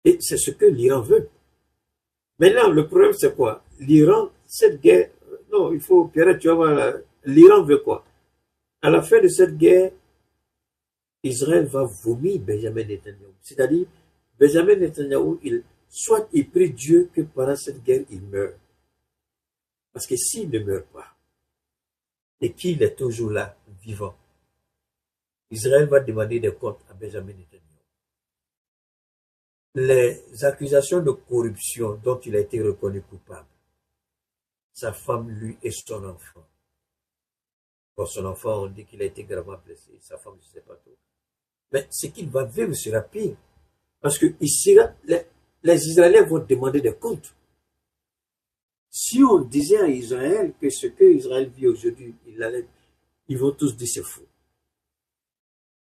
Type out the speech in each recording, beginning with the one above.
Et c'est ce que l'Iran veut. Maintenant, le problème, c'est quoi? L'Iran, cette guerre, non, il faut, Pierre, tu vas voir, l'Iran veut quoi? À la fin de cette guerre, Israël va vomir Benjamin Netanyahu. C'est-à-dire, Benjamin Netanyahu, soit il prie Dieu que pendant cette guerre, il meurt. Parce que s'il ne meurt pas, et qu'il est toujours là, vivant, Israël va demander des comptes à Benjamin Netanyahu. Les accusations de corruption dont il a été reconnu coupable, sa femme, lui et son enfant. Pour son enfant, on dit qu'il a été gravement blessé, sa femme, je ne sais pas trop. Mais ce qu'il va vivre sera pire. Parce que ici, les Israéliens vont demander des comptes. Si on disait à Israël que ce que Israël vit aujourd'hui, ils vont tous dire c'est faux.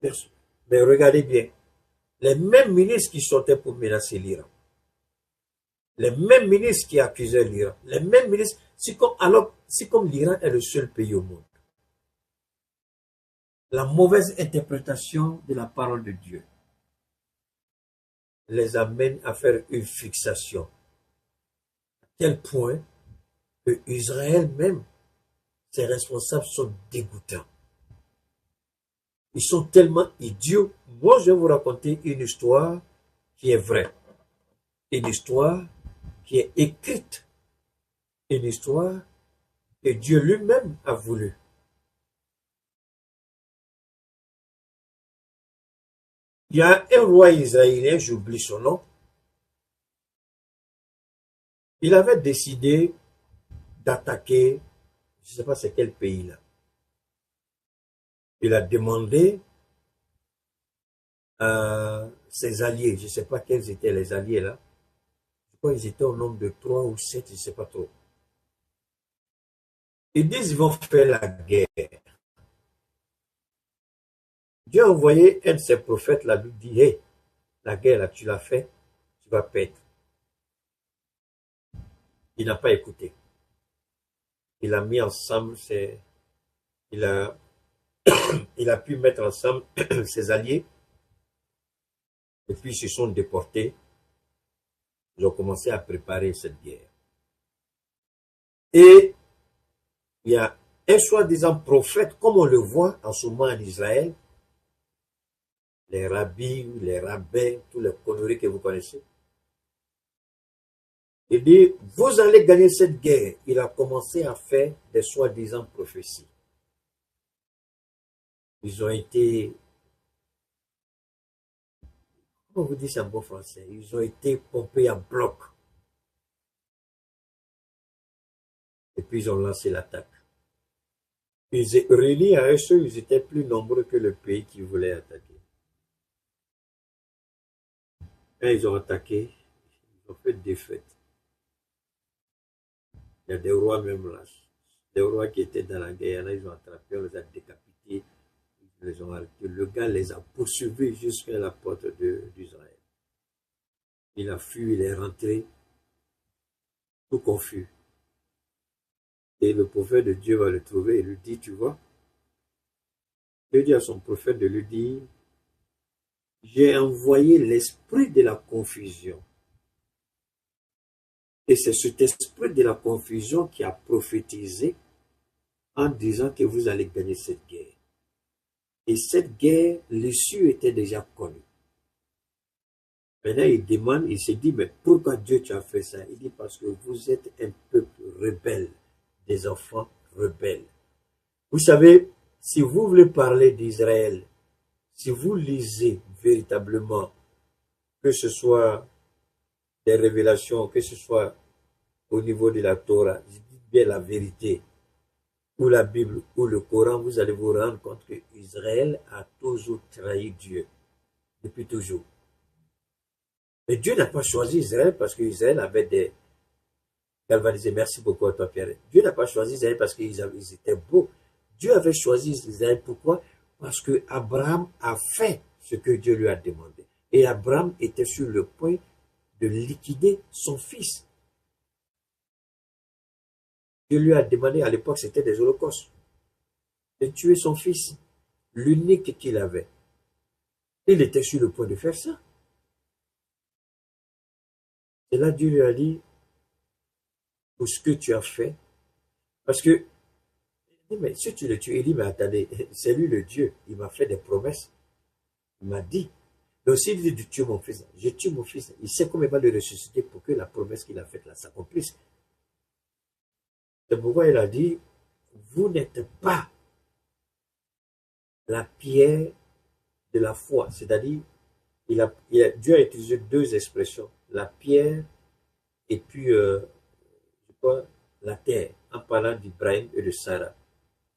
Mais regardez bien, les mêmes ministres qui sortaient pour menacer l'Iran, les mêmes ministres qui accusaient l'Iran, les mêmes ministres, c'est comme l'Iran est le seul pays au monde. La mauvaise interprétation de la parole de Dieu les amène à faire une fixation. À tel point que Israël même, ses responsables sont dégoûtants. Ils sont tellement idiots. Moi, je vais vous raconter une histoire qui est vraie. Une histoire qui est écrite. Une histoire que Dieu lui-même a voulu. Il y a un roi israélien, j'oublie son nom. Il avait décidé d'attaquer, je ne sais pas c'est quel pays là. Il a demandé à ses alliés, je ne sais pas quels étaient les alliés là. Je crois qu'ils étaient au nombre de 3 ou 7, je ne sais pas trop. Ils disent qu'ils vont faire la guerre. Dieu a envoyé un de ses prophètes là, lui dit, hey, la guerre là, tu l'as fait, tu vas perdre. Il n'a pas écouté. Il a mis ensemble il a pu mettre ensemble ses alliés et puis ils se sont déportés. Ils ont commencé à préparer cette guerre. Et il y a un soi-disant prophète, comme on le voit en ce moment en Israël, les rabbis, les rabbins, tous les conneries que vous connaissez. Il dit, vous allez gagner cette guerre. Il a commencé à faire des soi-disant prophéties. Ils ont été, comment vous dites ça en bon français, ils ont été pompés en bloc. Et puis ils ont lancé l'attaque. Ils étaient réunis à eux seuls, ils étaient plus nombreux que le pays qui voulait attaquer. Quand ils ont attaqué, ils ont fait défaite. Il y a des rois même là, des rois qui étaient dans la guerre, là, ils ont attrapé, on les a décapités, ils les ont arrêtés. Le gars les a poursuivis jusqu'à la porte d'Israël. Il a fui, il est rentré, tout confus. Et le prophète de Dieu va le trouver et lui dit, tu vois, Dieu dit à son prophète de lui dire, j'ai envoyé l'esprit de la confusion. Et c'est cet esprit de la confusion qui a prophétisé en disant que vous allez gagner cette guerre. Et cette guerre, l'issue était déjà connue. Maintenant, il demande, il se dit, mais pourquoi Dieu tu as fait ça? Il dit, parce que vous êtes un peuple rebelle, des enfants rebelles. Vous savez, si vous voulez parler d'Israël, si vous lisez véritablement, que ce soit des révélations, que ce soit au niveau de la Torah, je dis bien la vérité, ou la Bible, ou le Coran, vous allez vous rendre compte que Israël a toujours trahi Dieu, depuis toujours. Mais Dieu n'a pas choisi Israël parce qu'Israël avait des galvanisés. Merci beaucoup à toi, Pierre. Dieu n'a pas choisi Israël parce qu'ils étaient beaux. Dieu avait choisi Israël, pourquoi? Parce que Abraham a fait ce que Dieu lui a demandé. Et Abraham était sur le point de liquider son fils. Dieu lui a demandé, à l'époque c'était des holocaustes, de tuer son fils, l'unique qu'il avait. Il était sur le point de faire ça. Et là, Dieu lui a dit, pour ce que tu as fait, parce que, mais si tu le tues, il dit, mais attendez, c'est lui le Dieu, il m'a fait des promesses, il m'a dit. Donc s'il dit de tuer mon fils, je tue mon fils, il sait comment il va le ressusciter pour que la promesse qu'il a faite là s'accomplisse. C'est pourquoi il a dit, vous n'êtes pas la pierre de la foi. C'est-à-dire, Dieu a utilisé deux expressions, la pierre et puis la terre, en parlant d'Ibrahim et de Sarah,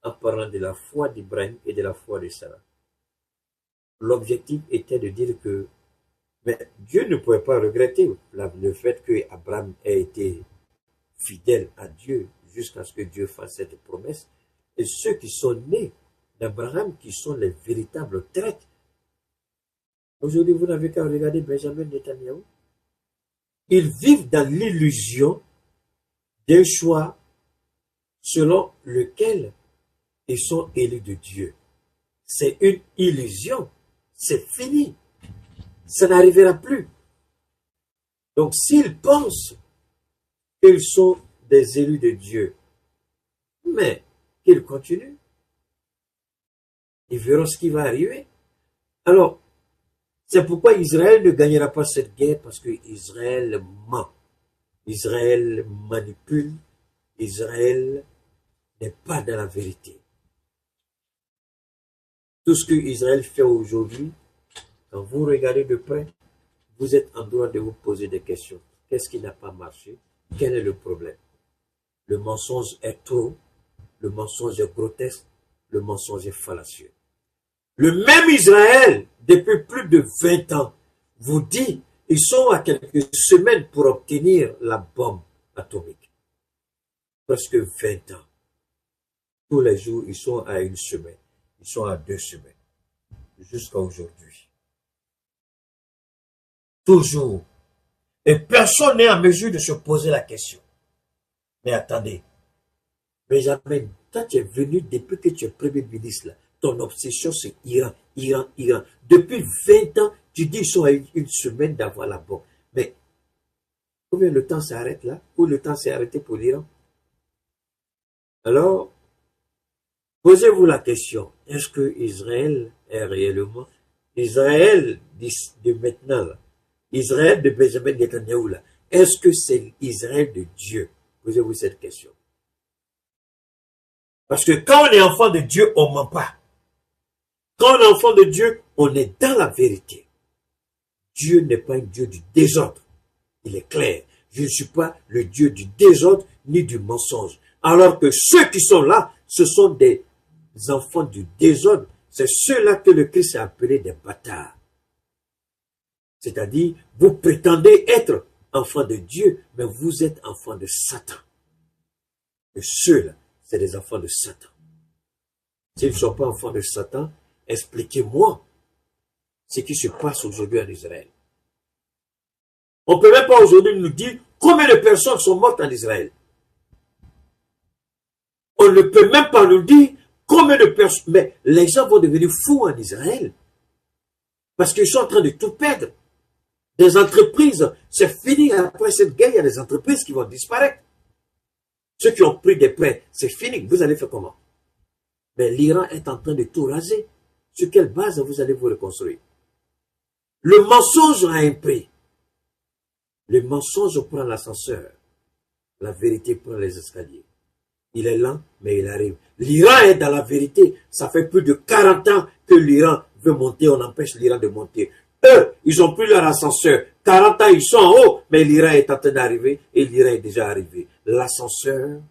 en parlant de la foi d'Ibrahim et de la foi de Sarah. L'objectif était de dire que mais Dieu ne pouvait pas regretter le fait qu'Abraham ait été fidèle à Dieu jusqu'à ce que Dieu fasse cette promesse. Et ceux qui sont nés d'Abraham, qui sont les véritables traîtres. Aujourd'hui, vous n'avez qu'à regarder Benjamin Netanyahu. Ils vivent dans l'illusion d'un choix selon lequel ils sont élus de Dieu. C'est une illusion. C'est fini. Ça n'arrivera plus. Donc, s'ils pensent qu'ils sont des élus de Dieu, mais qu'ils continuent, ils verront ce qui va arriver. Alors, c'est pourquoi Israël ne gagnera pas cette guerre, parce que Israël ment. Israël manipule. Israël n'est pas dans la vérité. Tout ce que Israël fait aujourd'hui, quand vous regardez de près, vous êtes en droit de vous poser des questions. Qu'est-ce qui n'a pas marché? Quel est le problème? Le mensonge est trop, le mensonge est grotesque, le mensonge est fallacieux. Le même Israël, depuis plus de 20 ans, vous dit, ils sont à quelques semaines pour obtenir la bombe atomique. Presque 20 ans. Tous les jours, ils sont à une semaine. Ils sont à 2 semaines. Jusqu'à aujourd'hui. Toujours. Et personne n'est en mesure de se poser la question. Mais attendez. Benjamin, toi tu es venu depuis que tu es premier ministre là. Ton obsession c'est Iran, Iran, Iran. Depuis 20 ans, tu dis qu'ils sont à une semaine d'avoir la bombe. Mais combien le temps s'arrête là? Ou le temps s'est arrêté pour l'Iran? Alors, posez-vous la question, est-ce que Israël est réellement, Israël de maintenant, là, Israël de Benjamin Netanyahu, là, est-ce que c'est Israël de Dieu? Posez-vous cette question. Parce que quand on est enfant de Dieu, on ne ment pas. Quand on est enfant de Dieu, on est dans la vérité. Dieu n'est pas un Dieu du désordre. Il est clair. Je ne suis pas le Dieu du désordre ni du mensonge. Alors que ceux qui sont là, ce sont des enfants du désordre. C'est ceux-là que le Christ a appelé des bâtards. C'est-à-dire, vous prétendez être enfants de Dieu, mais vous êtes enfants de Satan. Et ceux-là, c'est des enfants de Satan. S'ils ne sont pas enfants de Satan, expliquez-moi ce qui se passe aujourd'hui en Israël. On ne peut même pas aujourd'hui nous dire combien de personnes sont mortes en Israël. On ne peut même pas nous dire combien de personnes... Mais les gens vont devenir fous en Israël. Parce qu'ils sont en train de tout perdre. Des entreprises, c'est fini. Après cette guerre, il y a des entreprises qui vont disparaître. Ceux qui ont pris des prêts, c'est fini. Vous allez faire comment? Mais l'Iran est en train de tout raser. Sur quelle base vous allez vous reconstruire? Le mensonge a un prix. Le mensonge prend l'ascenseur. La vérité prend les escaliers. Il est lent, mais il arrive. L'Iran est dans la vérité. Ça fait plus de 40 ans que l'Iran veut monter. On empêche l'Iran de monter. Eux, ils ont plus leur ascenseur. 40 ans, ils sont en haut, mais l'Iran est en train d'arriver et l'Iran est déjà arrivé. L'ascenseur